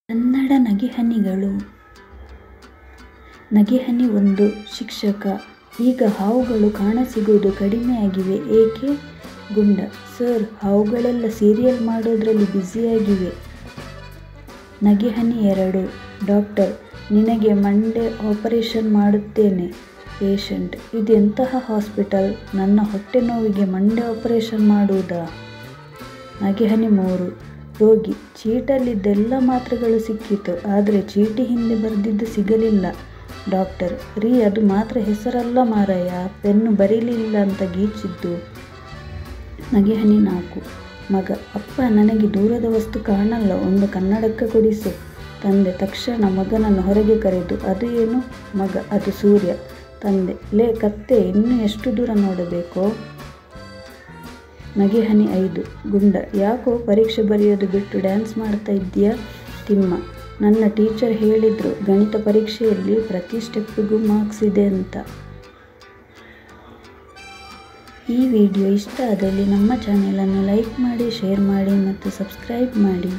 ಕನ್ನಡ ನಗೆಹನಿಗಳು. ನಗೆಹನಿ ಒಂದು ಶಿಕ್ಷಕ. ಈಗ ಹಾವುಗಳು ಕಾಣಸಿಗುವುದು ಕಡಿಮೆಯಾಗಿವೆ ಏಕೆ? ಗುಂಡ: ಸರ್, ಹಾವುಗಳೆಲ್ಲ ಸೀರಿಯಲ್ ಮಾಡೋದ್ರಲ್ಲಿ ಬ್ಯುಸಿಯಾಗಿವೆ. ನಗೆಹನಿ 2. ಡಾಕ್ಟರ್: ನಿನಗೆ ಮಂಡೆ ಆಪರೇಷನ್ ಮಾಡುತ್ತೇನೆ. ಪೇಷಂಟ್: ಇದೆಂತಹ ಹಾಸ್ಪಿಟಲ್, ನನ್ನ ಹೊಟ್ಟೆ ನೋವಿಗೆ ಮಂಡೆ ಆಪರೇಷನ್ ಮಾಡುವುದಾ? ನಗೆಹನಿ 3. ರೋಗಿ: ಚೀಟಲ್ಲಿದ್ದೆಲ್ಲ ಮಾತ್ರೆಗಳು ಸಿಕ್ಕಿತು, ಆದರೆ ಚೀಟಿ ಹಿಂದೆ ಬರೆದಿದ್ದು ಸಿಗಲಿಲ್ಲ. ಡಾಕ್ಟರ್: ರೀ, ಅದು ಮಾತ್ರೆ ಹೆಸರಲ್ಲ ಮಾರಾಯ, ಪೆನ್ನು ಬರೀಲಿಲ್ಲ ಅಂತ ಗೀಚಿದ್ದು. ನಗೆಹನಿ 4. ಮಗ: ಅಪ್ಪ, ನನಗೆ ದೂರದ ವಸ್ತು ಕಾಣಲ್ಲ, ಒಂದು ಕನ್ನಡಕ ಕೊಡಿಸು. ತಂದೆ ತಕ್ಷಣ ಮಗನನ್ನು ಹೊರಗೆ ಕರೆದು, ಅದು ಏನು? ಮಗ: ಅದು ಸೂರ್ಯ. ತಂದೆ: ಲೇ ಕತ್ತೆ, ಇನ್ನೂ ಎಷ್ಟು ದೂರ ನೋಡಬೇಕೋ? ನಗೆಹನಿ 5. ಗುಂಡ: ಯಾಕೋ ಪರೀಕ್ಷೆ ಬರೆಯೋದು ಬಿಟ್ಟು ಡ್ಯಾನ್ಸ್ ಮಾಡ್ತಾ ಇದ್ದೀಯಾ? ತಿಮ್ಮ: ನನ್ನ ಟೀಚರ್ ಹೇಳಿದ್ರು, ಗಣಿತ ಪರೀಕ್ಷೆಯಲ್ಲಿ ಪ್ರತಿ ಸ್ಟೆಪ್ಪಿಗೂ ಮಾರ್ಕ್ಸ್ ಇದೆ ಅಂತ. ಈ ವಿಡಿಯೋ ಇಷ್ಟ ಆದಲ್ಲಿ ನಮ್ಮ ಚಾನೆಲನ್ನು ಲೈಕ್ ಮಾಡಿ, ಶೇರ್ ಮಾಡಿ ಮತ್ತು ಸಬ್ಸ್ಕ್ರೈಬ್ ಮಾಡಿ.